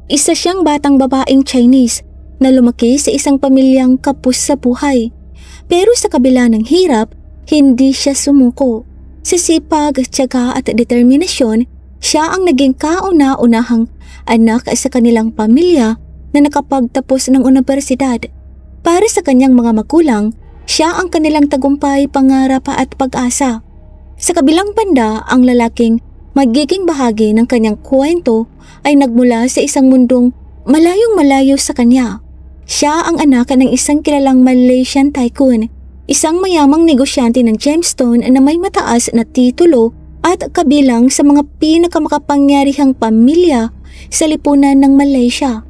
Isa siyang batang babaeng Chinese na lumaki sa isang pamilyang kapos sa buhay. Pero sa kabila ng hirap, hindi siya sumuko. Sa sipag, tiyaga at determinasyon, siya ang naging kauna-unahang anak sa kanilang pamilya na nakapagtapos ng universidad. Para sa kanyang mga magulang, siya ang kanilang tagumpay, pangarap at pag-asa. Sa kabilang banda, ang lalaking magiging bahagi ng kanyang kwento ay nagmula sa isang mundong malayong-malayo sa kanya. Siya ang anak ng isang kilalang Malaysian tycoon, isang mayamang negosyante ng gemstone na may mataas na titulo at kabilang sa mga pinakamakapangyarihang pamilya sa lipunan ng Malaysia.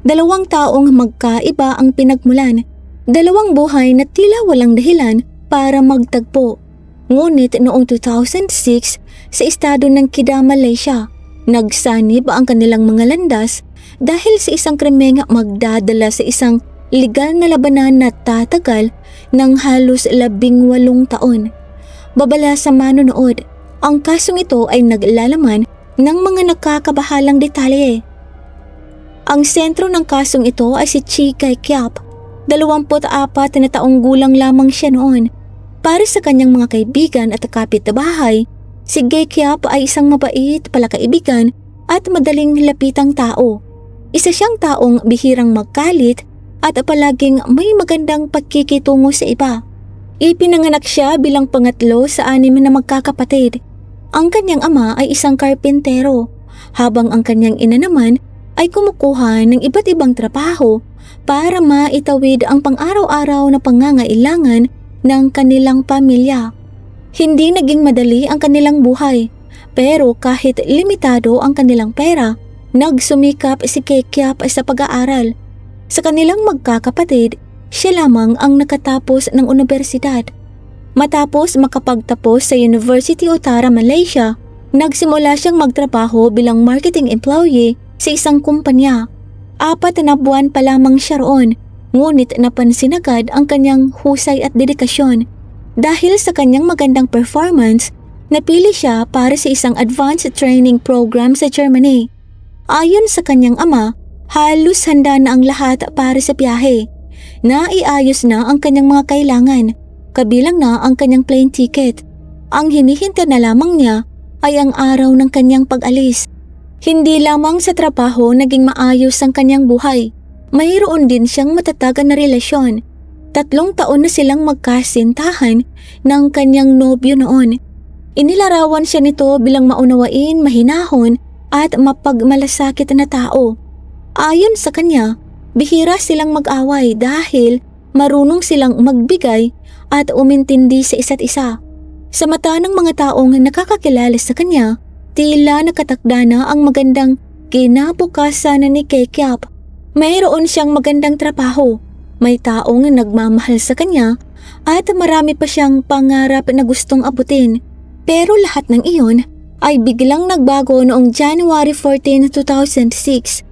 2 taong magkaiba ang pinagmulan, 2 buhay na tila walang dahilan para magtagpo. Ngunit noong 2006 sa estado ng Kedah, Malaysia, nagsanib ang kanilang mga landas dahil sa isang krimeng magdadala sa isang legal na labanan na tatagal ng halos 18 taon. Babala sa manonood, ang kasong ito ay naglalaman ng mga nakakabahalang detalye. Ang sentro ng kasong ito ay si Chi Kai Kiap. 24 na taong gulang lamang siya noon. Para sa kanyang mga kaibigan at kapitbahay, si Kai Kiap ay isang mabait, palakaibigan at madaling lapitang tao. Isa siyang taong bihirang magkalit at palaging may magandang pagkikitungo sa iba. Ipinanganak siya bilang pangatlo sa 6 na magkakapatid. Ang kanyang ama ay isang karpentero, habang ang kanyang ina naman ay kumukuha ng iba't ibang trabaho para maitawid ang pang-araw-araw na pangangailangan ng kanilang pamilya. Hindi naging madali ang kanilang buhay, pero kahit limitado ang kanilang pera, nagsumikap si Kai Kiap sa pag-aaral. Sa kanilang magkakapatid, siya lamang ang nakatapos ng universidad. Matapos makapagtapos sa University of Tara, Malaysia, nagsimula siyang magtrabaho bilang marketing employee sa isang kumpanya. 4 na buwan pa lamang siya roon, ngunit napansin agad ang kanyang husay at dedikasyon. Dahil sa kanyang magandang performance, napili siya para sa isang advanced training program sa Germany. Ayon sa kanyang ama, halos handa na ang lahat para sa biyahe. Naiayos na ang kanyang mga kailangan, kabilang na ang kanyang plane ticket. Ang hinihintay na lamang niya ay ang araw ng kanyang pag-alis. Hindi lamang sa trabaho naging maayos ang kanyang buhay. Mayroon din siyang matatag na relasyon. 3 taon na silang magkasintahan ng kanyang nobyo noon. Inilarawan siya nito bilang maunawain, mahinahon at mapagmalasakit na tao. Ayon sa kanya, bihira silang mag-away dahil marunong silang magbigay at umintindi sa isa't isa. Sa mata ng mga taong nakakakilala sa kanya, tila nakatakda na ang magandang kinabukasan ni Kai Kiap. Mayroon siyang magandang trabaho, may taong nagmamahal sa kanya at marami pa siyang pangarap na gustong abutin. Pero lahat ng iyon ay biglang nagbago noong January 14, 2006.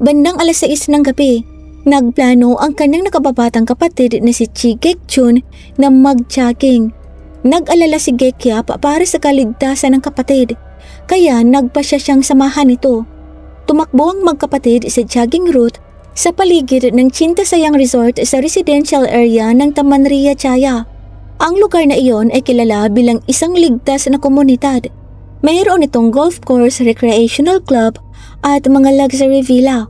Bandang 6:00 ng gabi, nagplano ang kanyang nakababatang kapatid na si Chi Gekchun na mag-jogging. Nag-alala si Kai Kiap para sa kaligtasan ng kapatid, kaya nagpasya siyang samahan nito. Tumakbo ang magkapatid sa jogging route sa paligid ng Chintasayang Resort sa residential area ng Taman Ria Jaya. Ang lugar na iyon ay kilala bilang isang ligtas na komunidad. Mayroon itong golf course, recreational club at mga luxury villa.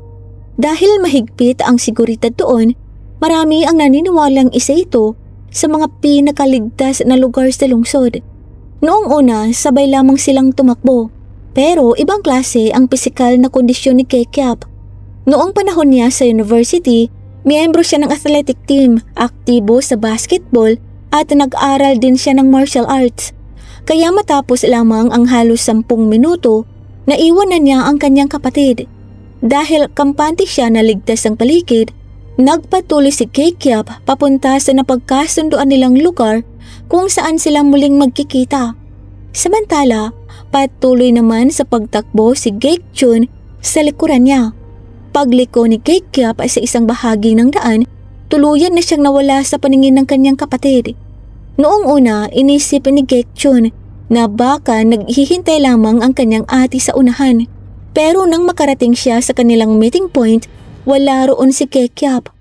Dahil mahigpit ang seguridad doon, marami ang naniniwalang isa ito sa mga pinakaligtas na lugar sa lungsod. Noong una, sabay lamang silang tumakbo, pero ibang klase ang pisikal na kondisyon ni Kai Kiap. Noong panahon niya sa university, miyembro siya ng athletic team, aktibo sa basketball at nag-aral din siya ng martial arts. Kaya matapos lamang ang halos 10 minuto, naiwan na niya ang kanyang kapatid. Dahil kampante siya na ligtas ang paligid, nagpatuloy si Kai Kiap papunta sa napagkasunduan nilang lugar kung saan sila muling magkikita. Samantala, patuloy naman sa pagtakbo si Gekchun sa likuran niya. Pagliko ni Kai Kiap sa isang bahagi ng daan, tuluyan na siyang nawala sa paningin ng kanyang kapatid. Noong una, inisip ni Gekchun na baka naghihintay lamang ang kanyang ate sa unahan. Pero nang makarating siya sa kanilang meeting point, wala roon si Kekyap.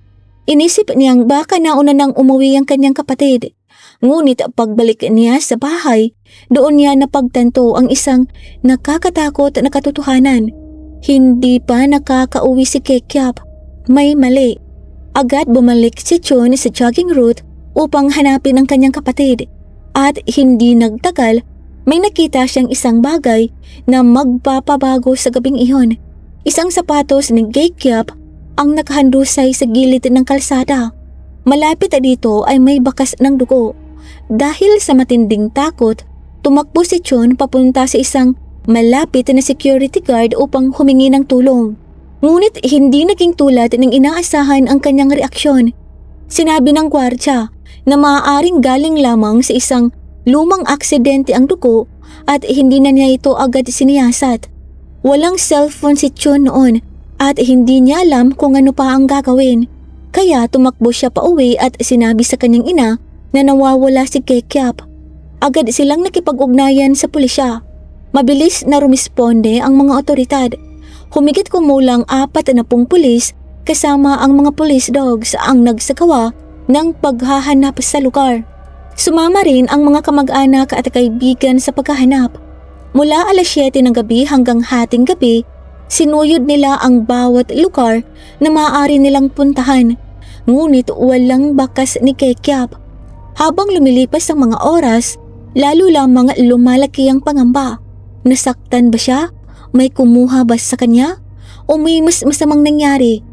Inisip niyang baka nauna nang umuwi ang kanyang kapatid. Ngunit pagbalik niya sa bahay, doon niya napagtanto ang isang nakakatakot na katotohanan. Hindi pa nakakauwi si Kekyap. May mali. Agad bumalik si Chun sa jogging route upang hanapin ang kanyang kapatid. At hindi nagtagal, may nakita siyang isang bagay na magpapabago sa gabing iyon. Isang sapatos ni Kekyap ang nakahandusay sa gilid ng kalsada. Malapit dito ay may bakas ng dugo. Dahil sa matinding takot, tumakbo si Chun papunta sa isang malapit na security guard upang humingi ng tulong. Ngunit hindi naging tulad ng inaasahan ang kanyang reaksyon. Sinabi ng gwardya na maaaring galing lamang sa isang lumang aksidente ang dugo at hindi na niya ito agad siniyasat. Walang cellphone si Chun noon at hindi niya alam kung ano pa ang gagawin. Kaya tumakbo siya pa uwi at sinabi sa kanyang ina na nawawala si Kekyap. Agad silang nakipag-ugnayan sa pulisya. Mabilis na rumisponde ang mga otoridad. Humigit kumulang 40 pulis kasama ang mga police dogs ang nagsagawa ng paghahanap sa lugar. Sumama rin ang mga kamag-anak at kaibigan sa paghahanap. Mula alas 7 ng gabi hanggang hating gabi, sinuyod nila ang bawat lugar na maaari nilang puntahan. Ngunit walang bakas ni Kekyap. Habang lumilipas ang mga oras, lalo lamang lumalaki ang pangamba. Nasaktan ba siya? May kumuha ba sa kanya? O may mas masamang nangyari?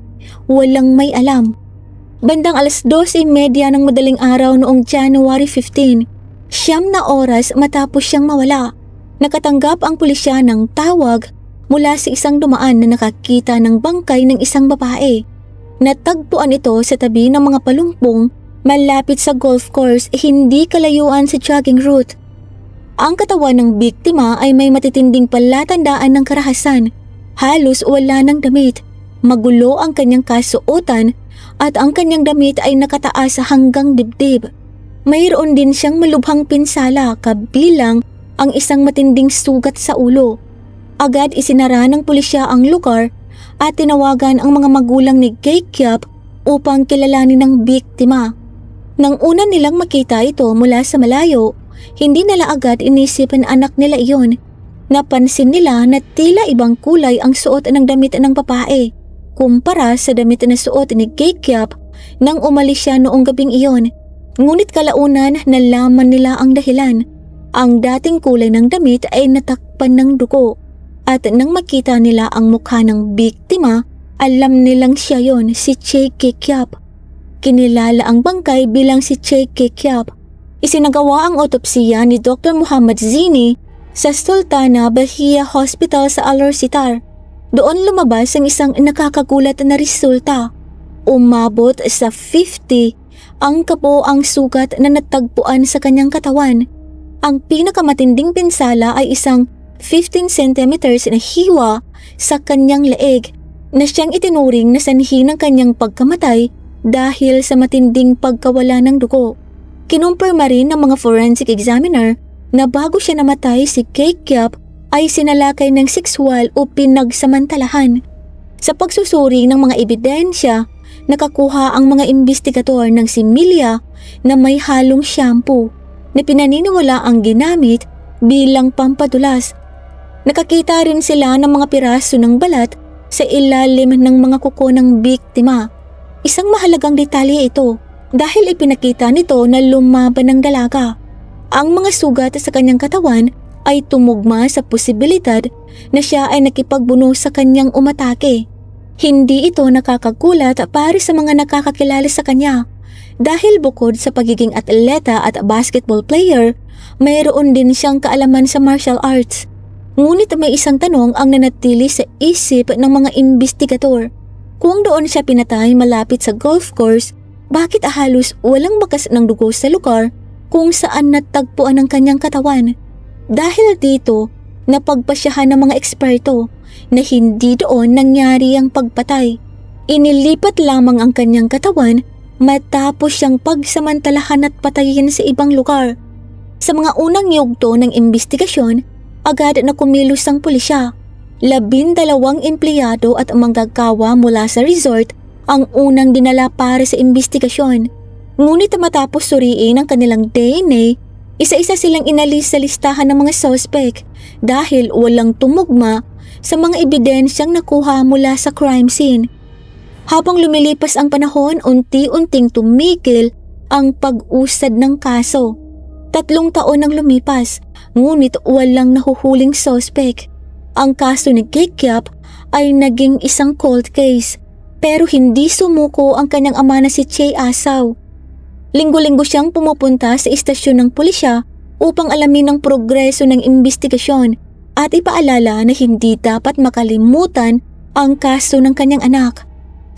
Walang may alam. Bandang alas 12:30 ng madaling araw noong January 15, 9 na oras matapos siyang mawala. Nakatanggap ang pulisya ng tawag mula sa isang dumaan na nakakita ng bangkay ng isang babae. Natagpuan ito sa tabi ng mga palumpong malapit sa golf course, hindi kalayuan sa jogging route. Ang katawan ng biktima ay may matitinding palatandaan ng karahasan. Halos wala ng damit. Magulo ang kanyang kasuotan at ang kanyang damit ay nakataas hanggang dibdib. Mayroon din siyang malubhang pinsala kabilang ang isang matinding sugat sa ulo. Agad isinara ng pulisya ang lugar at tinawagan ang mga magulang ni Kekyap upang kilalanin ang biktima. Nang una nilang makita ito mula sa malayo, hindi nila agad inisip na anak nila iyon. Napansin nila na tila ibang kulay ang suot ng damit ng babae kumpara sa damit na suot ni Kekyap nang umalis siya noong gabing iyon. Ngunit kalaunan nalaman nila ang dahilan. Ang dating kulay ng damit ay natakpan ng dugo. At nang makita nila ang mukha ng biktima, alam nilang siya yon, si Che Kekyap. Kinilala ang bangkay bilang si Che Kekyap. Isinagawa ang otopsiya ni Dr. Muhammad Zini sa Sultana Bahia Hospital sa Alorsitar. Doon lumabas ang isang nakakagulat na resulta. Umabot sa 50 ang kabuoang sugat na natagpuan sa kanyang katawan. Ang pinakamatinding pinsala ay isang 15 centimeters na hiwa sa kanyang leeg na siyang itinuring na sanhi ng kanyang pagkamatay dahil sa matinding pagkawala ng dugo. Kinumpirma rin ng mga forensic examiner na bago siya namatay si Kekyap ay sinalakay ng sexual o pinagsamantalahan. Sa pagsusuri ng mga ebidensya, nakakuha ang mga investigador ng similya na may halong shampoo na pinaniniwala ang ginamit bilang pampadulas. Nakakita rin sila ng mga piraso ng balat sa ilalim ng mga kuko ng biktima. Isang mahalagang detalye ito dahil ipinakita nito na lumaban ng dalaga. Ang mga sugat sa kanyang katawan ay tumugma sa posibilidad na siya ay nakipagbuno sa kanyang umatake. Hindi ito nakakagulat para sa mga nakakakilala sa kanya dahil bukod sa pagiging atleta at basketball player, mayroon din siyang kaalaman sa martial arts. Ngunit may isang tanong ang nanatili sa isip ng mga investigador. Kung doon siya pinatay malapit sa golf course, bakit halos walang bakas ng dugo sa lugar kung saan natagpuan ang kanyang katawan? Dahil dito, napagpasyahan ng mga eksperto na hindi doon nangyari ang pagpatay. Inilipat lamang ang kanyang katawan matapos siyang pagsamantalahan at patayin sa ibang lugar. Sa mga unang yugto ng investigasyon, agad na kumilos ang pulisya. 12 empleyado at manggagawa mula sa resort ang unang dinala para sa investigasyon. Ngunit matapos suriin ang kanilang DNA, isa-isa silang inalis sa listahan ng mga suspect dahil walang tumugma sa mga ebidensyang nakuha mula sa crime scene. Habang lumilipas ang panahon, unti-unting tumigil ang pag-usad ng kaso. 3 taon ang lumipas, ngunit walang nahuhuling suspect. Ang kaso ni Kikiap ay naging isang cold case, pero hindi sumuko ang kanyang ama na si Che Asaw. Linggo-linggo siyang pumupunta sa istasyon ng pulisya upang alamin ang progreso ng investigasyon at ipaalala na hindi dapat makalimutan ang kaso ng kanyang anak.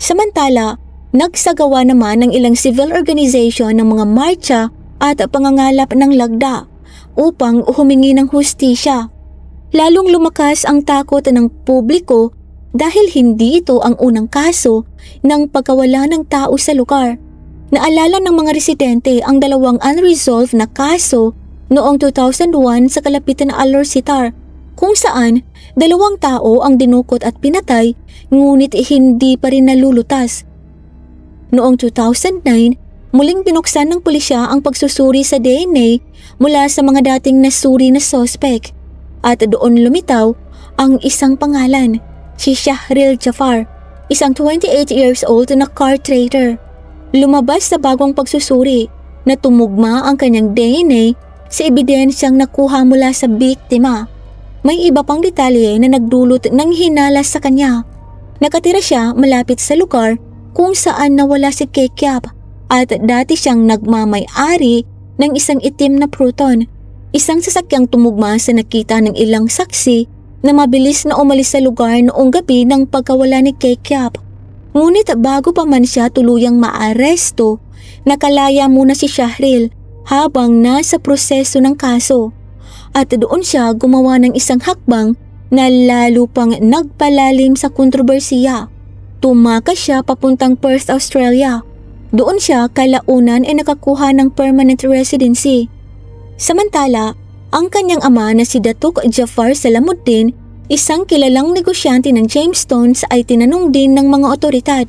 Samantala, nagsagawa naman ng ilang civil organization ng mga marcha at pangangalap ng lagda upang humingi ng hustisya. Lalong lumakas ang takot ng publiko dahil hindi ito ang unang kaso ng pagkawala ng tao sa lugar. Naalala ng mga residente ang 2 unresolved na kaso noong 2001 sa kalapitan na Alorsitar, kung saan 2 tao ang dinukot at pinatay ngunit hindi pa rin nalulutas. Noong 2009, muling binuksan ng pulisya ang pagsusuri sa DNA mula sa mga dating nasuri na suspect at doon lumitaw ang isang pangalan, si Shahril Jafar, isang 28 years old na car trader. Lumabas sa bagong pagsusuri na tumugma ang kanyang DNA sa ebidensyang nakuha mula sa biktima. May iba pang detalye na nagdulot ng hinala sa kanya. Nakatira siya malapit sa lugar kung saan nawala si Kikiap at dati siyang nagmamay-ari ng isang itim na Proton, isang sasakyang tumugma sa nakita ng ilang saksi na mabilis na umalis sa lugar noong gabi ng pagkawala ni Kikiap. Ngunit bago pa man siya tuluyang maaresto, nakalaya muna si Shahril habang nasa proseso ng kaso. At doon siya gumawa ng isang hakbang na lalo pang nagpalalim sa kontrobersiya. Tumakas siya papuntang Perth, Australia. Doon siya kalaunan ay nakakuha ng permanent residency. Samantala, ang kanyang ama na si Datuk Jafar Salamuddin, isang kilalang negosyante ng Jamestown, ay tinanong din ng mga otoridad.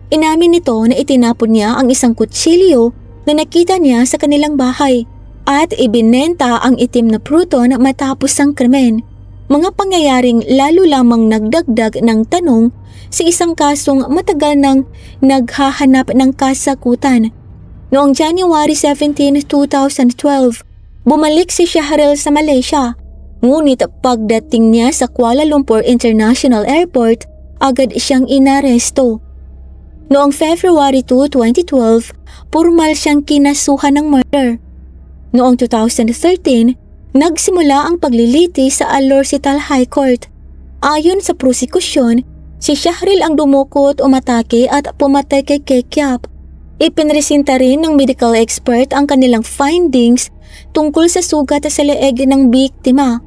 Inamin nito na itinapon niya ang isang kutsilyo na nakita niya sa kanilang bahay at ibinenta ang itim na Proton matapos ang krimen. Mga pangyayaring lalo lamang nagdagdag ng tanong sa isang kasong matagal nang naghahanap ng kasagutan. Noong January 17, 2012, bumalik si Shahril sa Malaysia. Ngunit pagdating niya sa Kuala Lumpur International Airport, agad siyang inaresto. Noong February 2, 2012, formal siyang kinasuhan ng murder. Noong 2013, nagsimula ang paglilitis sa Alorsital High Court. Ayon sa prosekusyon, si Shahril ang dumukot, umatake at pumatay kay Kikiap. Ipinresenta rin ng medical expert ang kanilang findings tungkol sa sugat sa leeg ng biktima.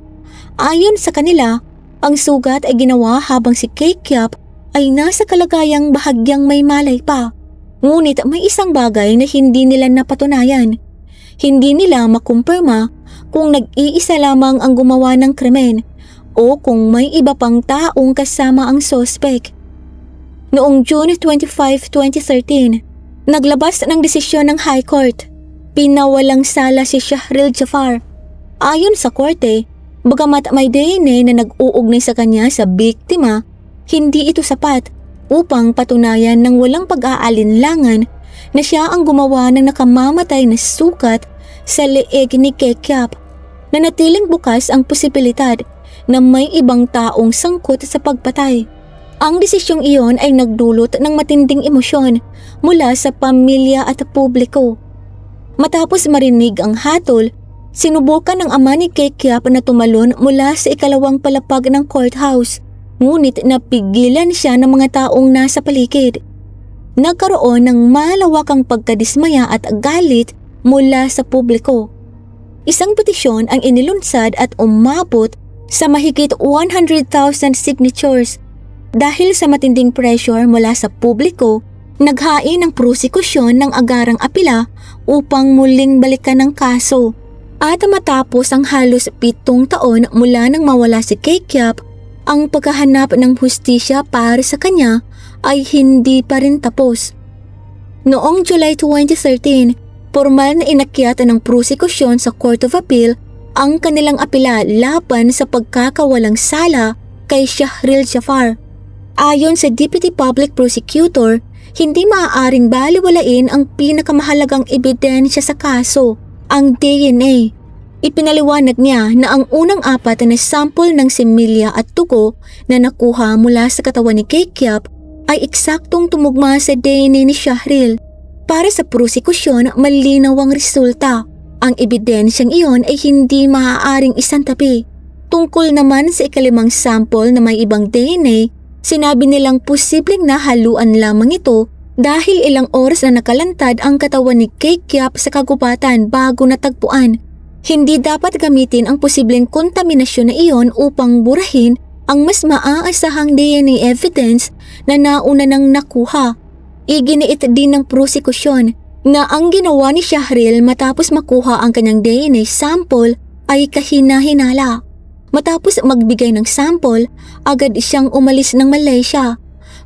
Ayon sa kanila, ang sugat ay ginawa habang si Kikiap ay nasa kalagayang bahagyang may malay pa. Ngunit may isang bagay na hindi nila napatunayan. Hindi nila makumpirma kung nag-iisa lamang ang gumawa ng krimen o kung may iba pang taong kasama ang suspect. Noong June 25, 2013, naglabas ng desisyon ng High Court. Pinawalang sala si Shahril Jafar. Ayon sa korte, bagamat may DNA na nag-uugnay sa kanya sa biktima, hindi ito sapat upang patunayan ng walang pag-aalinlangan na siya ang gumawa ng nakamamatay na sukat sa leeg ni Kikiap. Nanatiling bukas ang posibilidad na may ibang taong sangkot sa pagpatay. Ang desisyong iyon ay nagdulot ng matinding emosyon mula sa pamilya at publiko. Matapos marinig ang hatol, sinubukan ng ama ni Kikiap na tumalon mula sa ikalawang palapag ng courthouse, ngunit napigilan siya ng mga taong nasa paligid. Nagkaroon ng malawakang pagkadismaya at galit mula sa publiko. Isang petisyon ang inilunsad at umabot sa mahigit 100,000 signatures. Dahil sa matinding pressure mula sa publiko, naghain ang prosekusyon ng agarang apela upang muling balikan ang kaso. At matapos ang halos 7 taon mula nang mawala si Kikiap, ang paghahanap ng hustisya para sa kanya ay hindi pa rin tapos. Noong July 2013, formal na inakyat ng prosekusyon sa Court of Appeal ang kanilang apela laban sa pagkakawalang sala kay Shahril Jafar. Ayon sa Deputy Public Prosecutor, hindi maaaring baliwalain ang pinakamahalagang ebidensya sa kaso, ang DNA. Ipinaliwanag niya na ang unang 4 na sample ng similya at dugo na nakuha mula sa katawan ni Kekiap ay eksaktong tumugma sa DNA ni Shahril. Para sa prosekusyon, malinaw ang resulta. Ang ebidensyang iyon ay hindi maaaring isantabi. Tungkol naman sa ika-5 sample na may ibang DNA, sinabi nilang posibleng nahaluan lamang ito dahil ilang oras na nakalantad ang katawan ni Kekiap sa kagubatan bago natagpuan. Hindi dapat gamitin ang posibleng kontaminasyon na iyon upang burahin ang mas maaasahang DNA evidence na nauna nang nakuha. Iginiit din ng prosekusyon na ang ginawa ni Shahril matapos makuha ang kanyang DNA sample ay kahina-hinala. Matapos magbigay ng sample, agad siyang umalis ng Malaysia.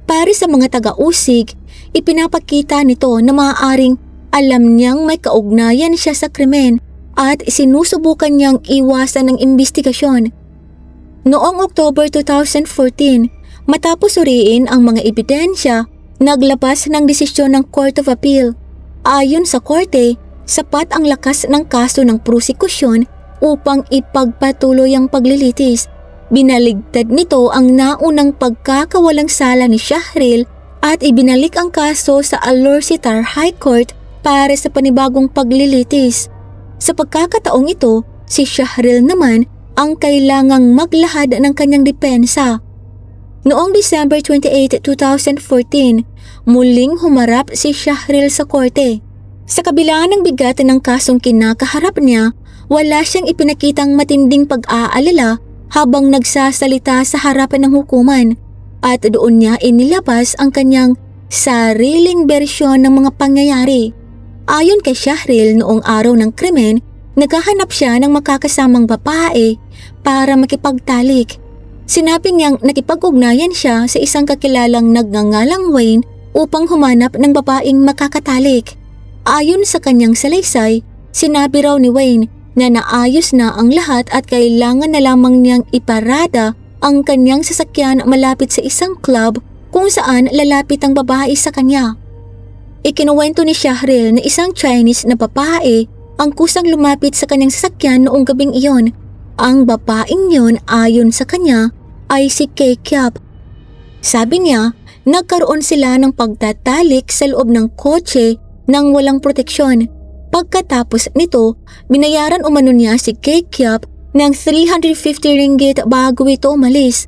Para sa mga taga-usig, ipinapakita nito na maaaring alam niyang may kaugnayan siya sa krimen at sinusubukan niyang iwasan ang investigasyon. Noong October 2014, matapos suriin ang mga ebidensya, naglabas ng desisyon ng Court of Appeal. Ayon sa korte, sapat ang lakas ng kaso ng prosekusyon upang ipagpatuloy ang paglilitis. Binaligtad nito ang naunang pagkakawalang sala ni Shahril at ibinalik ang kaso sa Alor-Setar High Court para sa panibagong paglilitis. Sa pagkakataong ito, si Shahril naman ang kailangang maglahad ng kanyang depensa. Noong December 28, 2014, muling humarap si Shahril sa korte. Sa kabila ng bigat ng kasong kinakaharap niya, wala siyang ipinakitang matinding pag-aalala habang nagsasalita sa harapan ng hukuman at doon niya inilabas ang kanyang sariling bersyon ng mga pangyayari. Ayon kay Shahril, noong araw ng krimen, naghahanap siya ng makakasamang babae para makipagtalik. Sinabi niyang nakipag-ugnayan siya sa isang kakilalang nagngangalang Wayne upang humanap ng babaeng makakatalik. Ayon sa kanyang salaysay, sinabi raw ni Wayne na naayos na ang lahat at kailangan na lamang niyang iparada ang kanyang sasakyan malapit sa isang club kung saan lalapit ang babae sa kanya. Ikinuwento ni Shahril na isang Chinese na babae ang kusang lumapit sa kanyang sasakyan noong gabing iyon. Ang babaeng yon ayon sa kanya ay si Kekiap. Sabi niya, nagkaroon sila ng pagtatalik sa loob ng kotse nang walang proteksyon. Pagkatapos nito, binayaran umano niya si Kekiap ng 350 ringgit bago ito umalis.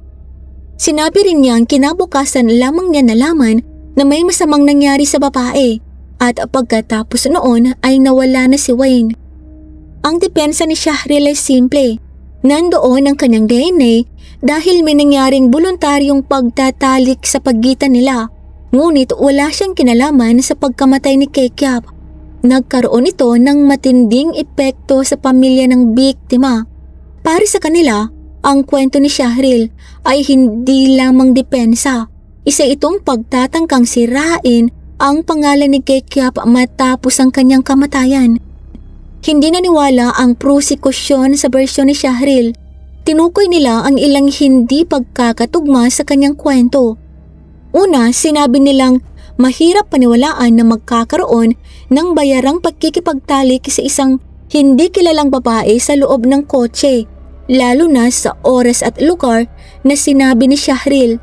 Sinabi rin niyang kinabukasan lamang niya nalaman na may masamang nangyari sa babae at pagkatapos noon ay nawala na si Wayne. Ang depensa ni Shahril ay simple. Nandoon ang kanyang DNA dahil may nangyaring voluntaryong pagtatalik sa pagitan nila. Ngunit wala siyang kinalaman sa pagkamatay ni Kekiap. Nagkaroon ito ng matinding epekto sa pamilya ng biktima. Para sa kanila, ang kwento ni Shahril ay hindi lamang depensa. Isa itong pagtatangkang sirain ang pangalan ni Kekiap matapos ang kanyang kamatayan. Hindi naniwala ang prosekusyon sa bersyon ni Shahril. Tinukoy nila ang ilang hindi pagkakatugma sa kanyang kwento. Una, sinabi nilang mahirap paniwalaan na magkakaroon ng bayarang pagkikipagtalik sa isang hindi kilalang babae sa loob ng kotse, lalo na sa oras at lugar na sinabi ni Shahril.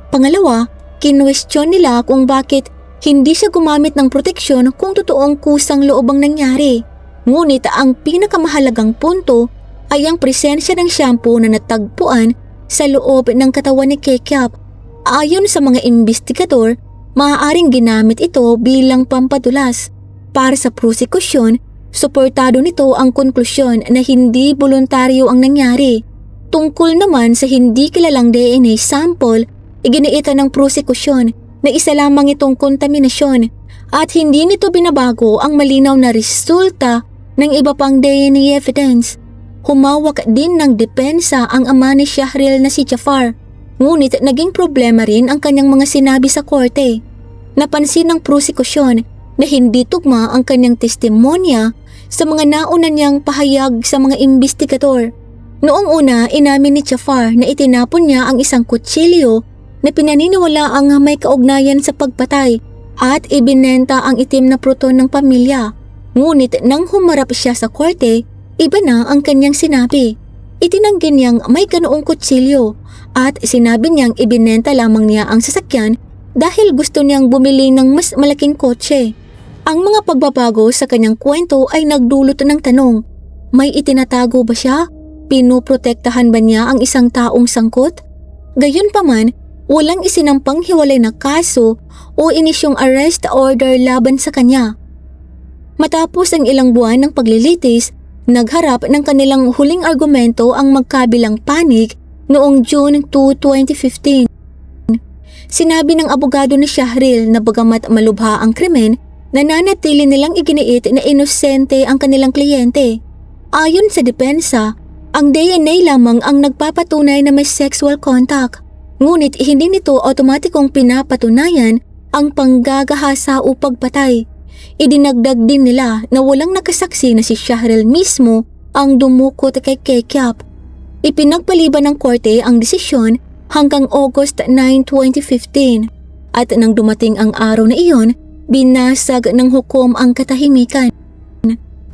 Pangalawa, kinwestiyon nila kung bakit hindi siya gumamit ng proteksyon kung totoong kusang loob ang nangyari. Ngunit ang pinakamahalagang punto ay ang presensya ng shampoo na natagpuan sa loob ng katawan ni Kekiap. Ayon sa mga investigador, maaaring ginamit ito bilang pampadulas. Para sa prosekusyon, suportado nito ang konklusyon na hindi voluntaryo ang nangyari. Tungkol naman sa hindi kilalang DNA sample, iginiita ng prosekusyon na isa lamang itong kontaminasyon at hindi nito binabago ang malinaw na resulta ng iba pang DNA evidence. Humawak din ng depensa ang ama ni Shahril na si Jafar. Ngunit naging problema rin ang kanyang mga sinabi sa korte. Napansin ng prosekusyon na hindi tugma ang kanyang testimonya sa mga nauna niyang pahayag sa mga investigador. Noong una, inamin ni Jafar na itinapon niya ang isang kutsilyo na pinaniniwala ang may kaugnayan sa pagpatay at ibinenta ang itim na pruton ng pamilya. Ngunit nang humarap siya sa korte, iba na ang kanyang sinabi. Itinanggi niyang may ganoong kutsilyo at sinabi niyang ibinenta lamang niya ang sasakyan dahil gusto niyang bumili ng mas malaking kotse. Ang mga pagbabago sa kanyang kwento ay nagdulot ng tanong, may itinatago ba siya? Pinoprotektahan ba niya ang isang taong sangkot? Gayunpaman, walang isinampang hiwalay na kaso o inisyong arrest order laban sa kanya. Matapos ang ilang buwan ng paglilitis, nagharap ng kanilang huling argumento ang magkabilang panig noong June 2, 2015. Sinabi ng abogado ni Shahril na bagamat malubha ang krimen, nananatili nilang iginiit na inosente ang kanilang kliyente. Ayon sa depensa, ang DNA lamang ang nagpapatunay na may sexual contact. Ngunit hindi nito otomatikong pinapatunayan ang panggagahasa o pagpatay. Idinagdag din nila na walang nakasaksi na si Shahril mismo ang dumukot kay Kekyap. Ipinagpaliban ng korte ang desisyon hanggang August 9, 2015 at nang dumating ang araw na iyon, binasag ng hukom ang katahimikan.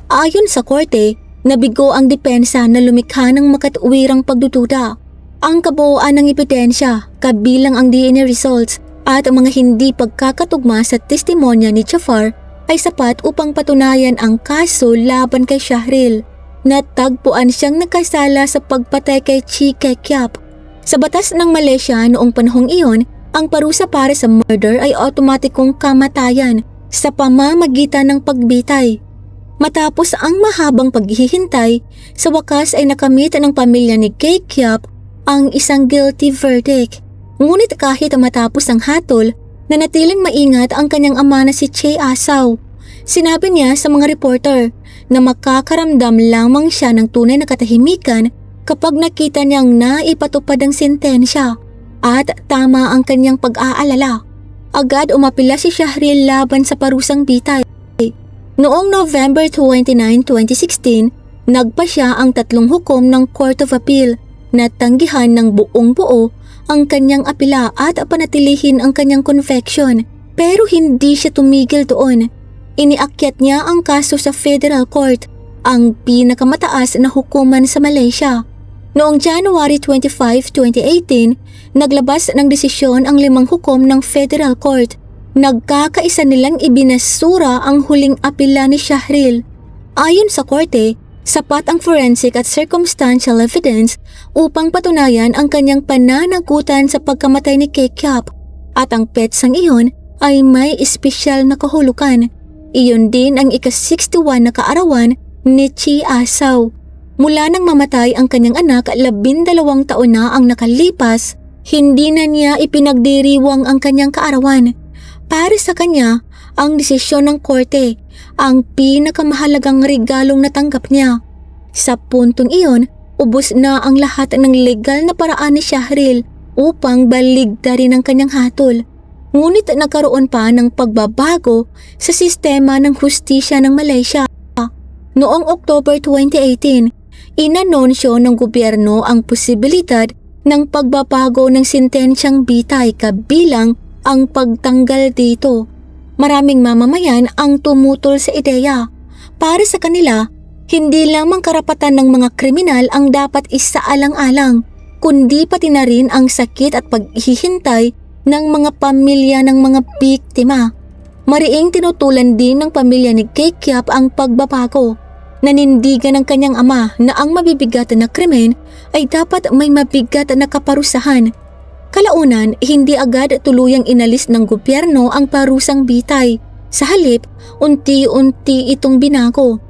Ayon sa korte, nabigo ang depensa na lumikha ng makatuwirang pagdududa. Ang kabuuan ng ebidensya, kabilang ang DNA results at mga hindi pagkakatugma sa testimonya ni Jafar ay sapat upang patunayan ang kaso laban kay Shahril. Natagpuan siyang nagkasala sa pagpatay kay Chi Kekyap. Sa batas ng Malaysia noong panahong iyon, ang parusa para sa murder ay otomatikong kamatayan sa pamamagitan ng pagbitay. Matapos ang mahabang paghihintay, sa wakas ay nakamit ng pamilya ni Kekyap ang isang guilty verdict. Ngunit kahit matapos ang hatol, nanatiling maingat ang kanyang ama na si Che Asaw. Sinabi niya sa mga reporter na makakaramdam lamang siya ng tunay na katahimikan kapag nakita niyang naipatupad ang sentensya at tama ang kanyang pag-aalala. Agad umapila si Shahril laban sa parusang bitay. Noong November 29, 2016, nagpa siya ang 3 hukom ng Court of Appeal na tanggihan ng buong buo ang kanyang apela at panatilihin ang kanyang conviction, pero hindi siya tumigil doon. Iniakyat niya ang kaso sa Federal Court, ang pinakamataas na hukuman sa Malaysia. Noong January 25, 2018, naglabas ng desisyon ang 5 hukom ng Federal Court. Nagkakaisa nilang ibinasura ang huling apela ni Shahril. Ayon sa korte, sapat ang forensic at circumstantial evidence upang patunayan ang kanyang pananagutan sa pagkamatay ni Kekyap at ang petsang iyon ay may espesyal na kahulukan. Iyon din ang ika-61 na kaarawan ni Chi Asaw. Mula nang mamatay ang kanyang anak, 12 taon na ang nakalipas, hindi na niya ipinagdiriwang ang kanyang kaarawan. Para sa kanya, ang desisyon ng korte ang pinakamahalagang regalong natanggap niya. Sa puntong iyon, ubos na ang lahat ng legal na paraan ni Shahril upang baligtarin ang kanyang hatol. Ngunit nagkaroon pa ng pagbabago sa sistema ng hustisya ng Malaysia. Noong October 2018, inanunsyo ng gobyerno ang posibilidad ng pagbabago ng sentensyang bitay kabilang ang pagtanggal dito. Maraming mamamayan ang tumutol sa ideya. Para sa kanila, hindi lamang karapatan ng mga kriminal ang dapat isaalang-alang, kundi pati na rin ang sakit at paghihintay ng mga pamilya ng mga biktima. Mariing tinutulan din ng pamilya ni Kekyap ang pagbabago. Nanindigan ng kanyang ama na ang mabibigat na krimen ay dapat may mabigat na kaparusahan. Kalaunan, hindi agad tuluyang inalis ng gobyerno ang parusang bitay. Sa halip, unti-unti itong binago.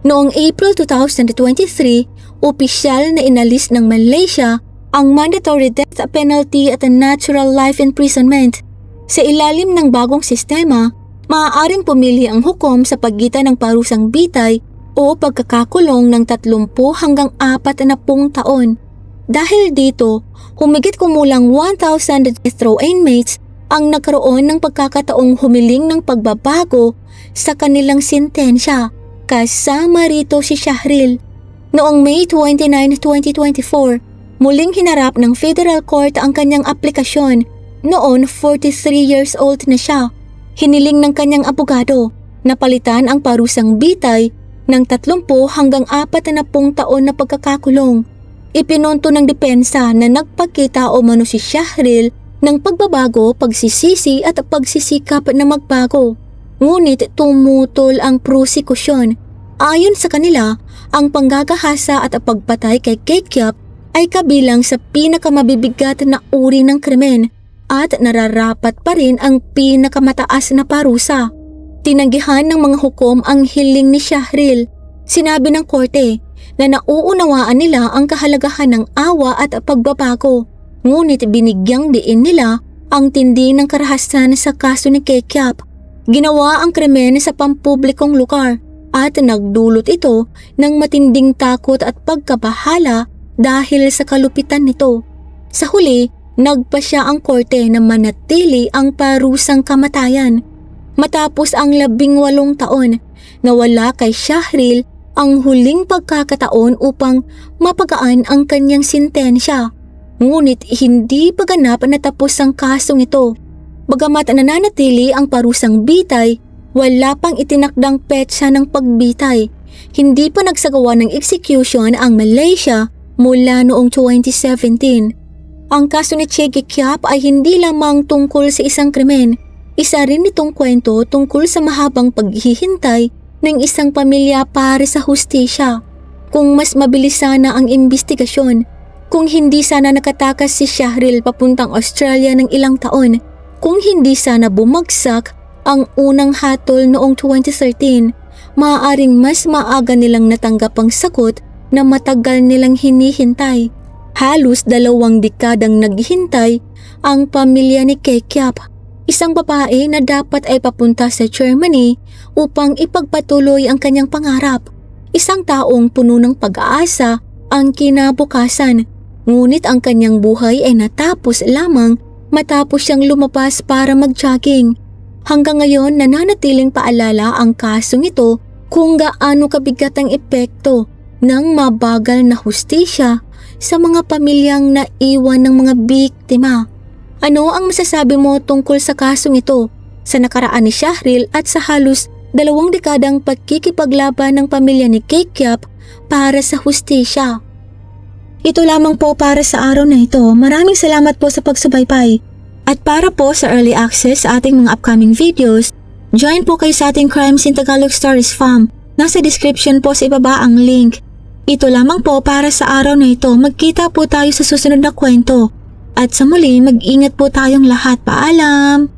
Noong April 2023, opisyal na inalis ng Malaysia ang mandatory death penalty at natural life imprisonment. Sa ilalim ng bagong sistema, maaaring pumili ang hukom sa pagitan ng parusang bitay o pagkakakulong ng 30 hanggang 40 taon. Dahil dito, humigit kumulang 1,000 death row inmates ang nagkaroon ng pagkakataong humiling ng pagbabago sa kanilang sentensya, kasama rito si Shahril. Noong May 29, 2024, muling hinarap ng Federal Court ang kanyang aplikasyon. Noon 43 years old na siya. Hiniling ng kanyang abogado na palitan ang parusang bitay ng 30 hanggang 40 taon na pagkakakulong. Ipinunto ng depensa na nagpakita o mano si Shahril ng pagbabago, pagsisisi at pagsisikap na magbago. Ngunit tumutol ang prosekusyon. Ayon sa kanila, ang panggagahasa at pagpatay kay Kekyap ay kabilang sa pinakamabibigat na uri ng krimen at nararapat pa rin ang pinakamataas na parusa. Tinanggihan ng mga hukom ang hiling ni Shahril. Sinabi ng korte na nauunawaan nila ang kahalagahan ng awa at pagbabago. Ngunit binigyang diin nila ang tindi ng karahasan sa kaso ni Kekyap. Ginawa ang krimen sa pampublikong lugar at nagdulot ito ng matinding takot at pagkabahala dahil sa kalupitan nito. Sa huli, nagpasya ang korte na manatili ang parusang kamatayan. Matapos ang 18 taon, nawala kay Shahril ang huling pagkakataon upang mapagaan ang kanyang sentensya. Ngunit hindi pa ganap na tapos ang kasong ito. Bagamat nananatili ang parusang bitay, wala pang itinakdang petsa ng pagbitay. Hindi pa nagsagawa ng execution ang Malaysia mula noong 2017. Ang kaso ni Che Kekyap ay hindi lamang tungkol sa isang krimen. Isa rin itong kwento tungkol sa mahabang paghihintay ng isang pamilya para sa hustisya. Kung mas mabilis sana ang imbestigasyon, kung hindi sana nakatakas si Shahril papuntang Australia ng ilang taon, kung hindi sana bumagsak ang unang hatol noong 2013, maaaring mas maaga nilang natanggap ang sagot na matagal nilang hinihintay. Halos 2 dekadang naghihintay ang pamilya ni Kekyap, isang babae na dapat ay papunta sa Germany upang ipagpatuloy ang kanyang pangarap. Isang taong puno ng pag-aasa ang kinabukasan, ngunit ang kanyang buhay ay natapos lamang matapos siyang lumabas para mag-jogging. Hanggang ngayon nananatiling paalala ang kasong ito kung gaano kabigat ang epekto ng mabagal na hustisya sa mga pamilyang naiwan ng mga biktima. Ano ang masasabi mo tungkol sa kasong ito, sa nakaraan ni Shahril at sa halos 2 dekadang pagkikipaglaban ng pamilya ni Kekyap para sa hustisya? Ito lamang po para sa araw na ito. Maraming salamat po sa pagsubaybay. At para po sa early access sa ating mga upcoming videos, join po kayo sa ating Crimes in Tagalog Stories Fam. Nasa description po sa ibaba ang link. Ito lamang po para sa araw na ito. Magkita po tayo sa susunod na kwento. At sa muli, mag-ingat po tayong lahat. Paalam!